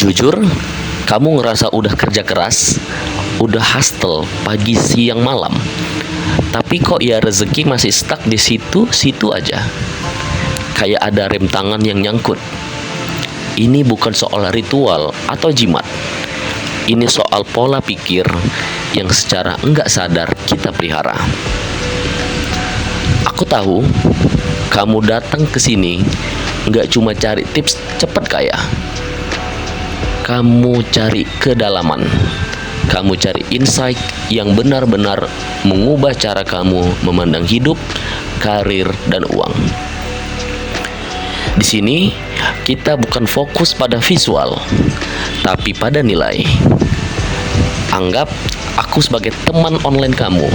Jujur, kamu ngerasa udah kerja keras, udah hustle pagi siang malam, tapi kok ya rezeki masih stuck di situ-situ aja. Kayak ada rem tangan yang nyangkut. Ini bukan soal ritual atau jimat. Ini soal pola pikir yang secara enggak sadar kita pelihara. Aku tahu kamu datang ke sini enggak cuma cari tips cepat kaya. Kamu cari kedalaman. Kamu cari insight yang benar-benar mengubah cara kamu memandang hidup, karir, dan uang. Di sini kita bukan fokus pada visual, tapi pada nilai. Anggap aku sebagai teman online kamu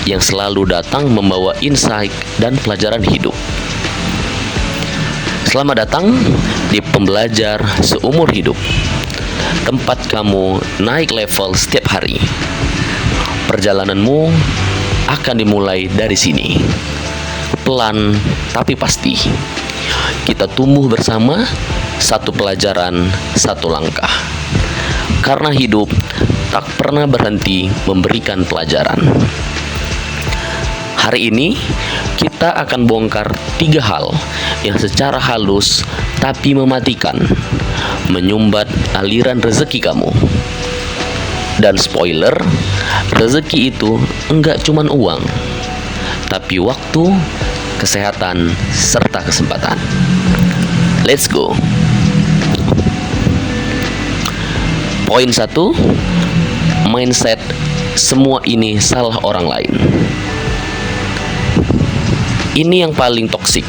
yang selalu datang membawa insight dan pelajaran hidup. Selamat datang di Pembelajar Seumur Hidup, tempat kamu naik level setiap hari. Perjalananmu akan dimulai dari sini, pelan tapi pasti. Kita tumbuh bersama, satu pelajaran, satu langkah. Karena hidup tak pernah berhenti memberikan pelajaran. Hari ini kita akan bongkar 3 hal yang secara halus tapi mematikan, menyumbat aliran rezeki kamu. Dan spoiler, rezeki itu enggak cuman uang, tapi waktu, kesehatan, serta kesempatan. Let's go. Poin 1, mindset semua ini salah orang lain. Ini yang paling toksik,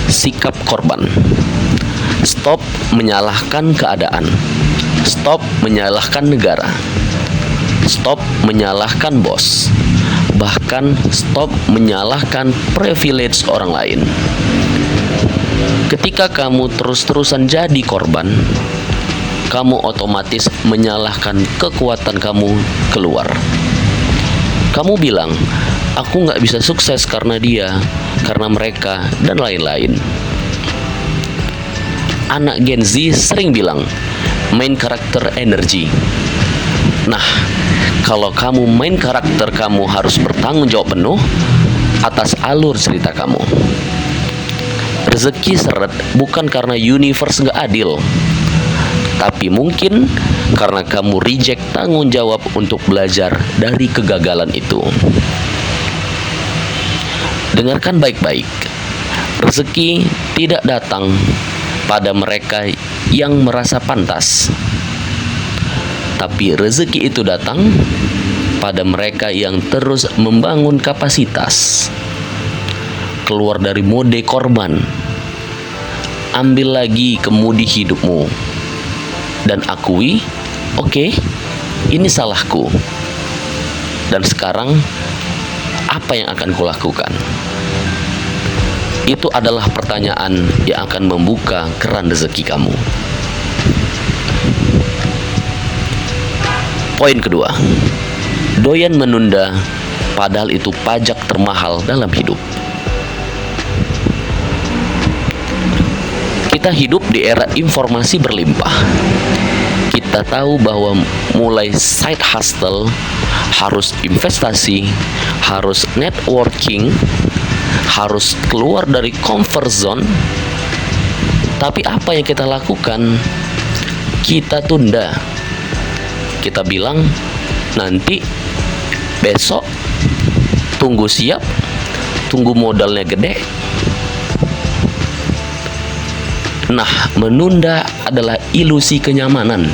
sikap korban. Stop menyalahkan keadaan. Stop menyalahkan negara. Stop menyalahkan bos. Bahkan stop menyalahkan privilege orang lain. Ketika kamu terus-terusan jadi korban, kamu otomatis menyalahkan kekuatan kamu keluar. Kamu bilang, aku gak bisa sukses karena dia, karena mereka, dan lain-lain. Anak Gen Z sering bilang, main karakter energi. Nah, kalau kamu main karakter, kamu harus bertanggung jawab penuh atas alur cerita kamu. Rezeki seret bukan karena universe gak adil, tapi mungkin karena kamu reject tanggung jawab untuk belajar dari kegagalan itu. Dengarkan baik-baik. Rezeki tidak datang pada mereka yang merasa pantas, tapi rezeki itu datang pada mereka yang terus membangun kapasitas. Keluar dari mode korban. Ambil lagi kemudi hidupmu dan akui, oke, ini salahku. Dan sekarang apa yang akan kulakukan? Itu adalah pertanyaan yang akan membuka keran rezeki kamu. Poin kedua, doyan menunda padahal itu pajak termahal dalam hidup. Kita hidup di era informasi berlimpah. Kita tahu bahwa mulai side hustle, harus investasi, harus networking, harus keluar dari comfort zone. Tapi apa yang kita lakukan? Kita tunda. Kita bilang, nanti, besok, tunggu siap, tunggu modalnya gede. Nah, menunda adalah ilusi kenyamanan.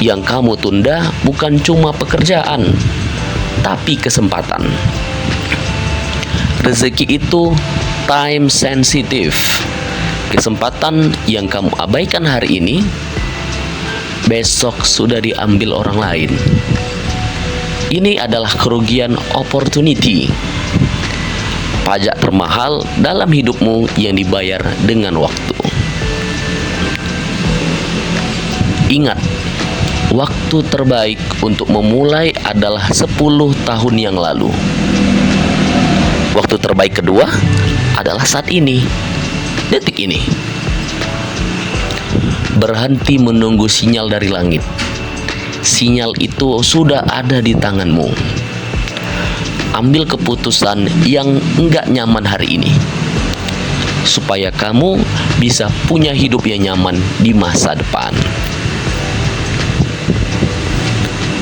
Yang kamu tunda bukan cuma pekerjaan, tapi kesempatan. Rezeki itu time sensitive. Kesempatan yang kamu abaikan hari ini, besok sudah diambil orang lain. Ini adalah kerugian opportunity. Pajak termahal dalam hidupmu yang dibayar dengan waktu. Ingat, waktu terbaik untuk memulai adalah 10 tahun yang lalu. Waktu terbaik kedua adalah saat ini, detik ini. Berhenti menunggu sinyal dari langit. Sinyal itu sudah ada di tanganmu. Ambil keputusan yang enggak nyaman hari ini, supaya kamu bisa punya hidup yang nyaman di masa depan.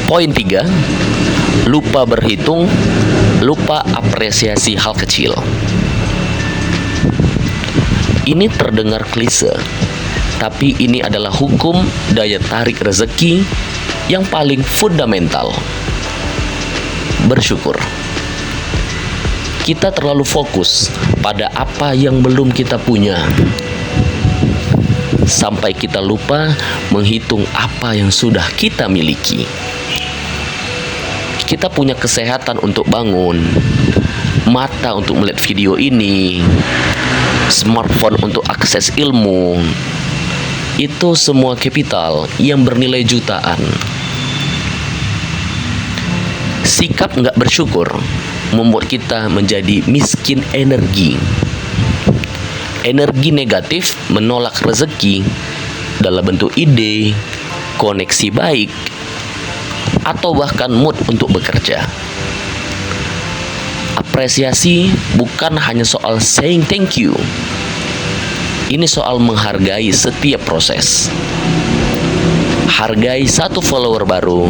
Poin 3, lupa berhitung, lupa apresiasi hal kecil. Ini terdengar klise, tapi ini adalah hukum daya tarik rezeki yang paling fundamental. Bersyukur. Kita terlalu fokus pada apa yang belum kita punya, sampai kita lupa menghitung apa yang sudah kita miliki. Kita punya kesehatan untuk bangun, mata untuk melihat video ini, smartphone untuk akses ilmu. Itu semua kapital yang bernilai jutaan. Sikap nggak bersyukur membuat kita menjadi miskin energi. Energi negatif menolak rezeki dalam bentuk ide, koneksi baik, atau bahkan mood untuk bekerja. Apresiasi bukan hanya soal saying thank you. Ini soal menghargai setiap proses. Hargai satu follower baru.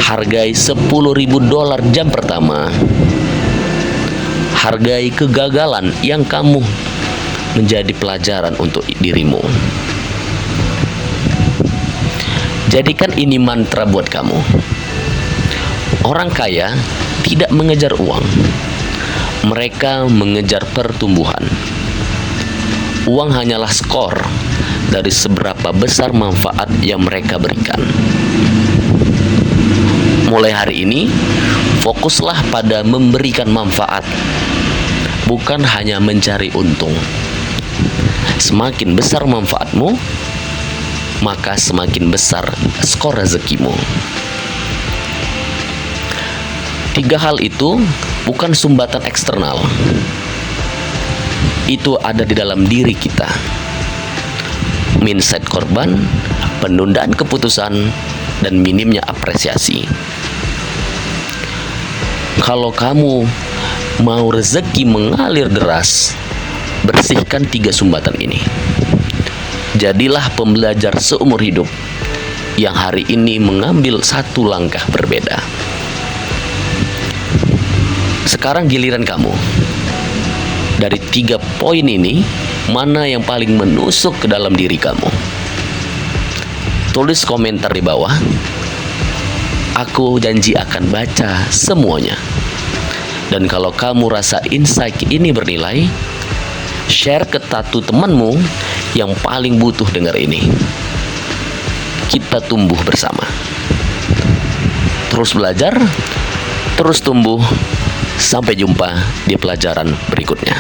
Hargai $10.000 jam pertama. Hargai kegagalan yang kamu menjadi pelajaran untuk dirimu. Jadikan ini mantra buat kamu. Orang kaya tidak mengejar uang. Mereka mengejar pertumbuhan. Uang hanyalah skor dari seberapa besar manfaat yang mereka berikan. Mulai hari ini, fokuslah pada memberikan manfaat, bukan hanya mencari untung. Semakin besar manfaatmu, maka semakin besar skor rezekimu. 3 hal itu bukan sumbatan eksternal. Itu ada di dalam diri kita. Mindset korban, penundaan keputusan, dan minimnya apresiasi. Kalau kamu mau rezeki mengalir deras, bersihkan 3 sumbatan ini. Jadilah pembelajar seumur hidup yang hari ini mengambil satu langkah berbeda. Sekarang giliran kamu. Dari 3 poin ini, mana yang paling menusuk ke dalam diri kamu? Tulis komentar di bawah. Aku janji akan baca semuanya. Dan kalau kamu rasa insight ini bernilai, share ke satu temanmu yang paling butuh dengar ini. Kita tumbuh bersama. Terus belajar, terus tumbuh. Sampai jumpa di pelajaran berikutnya.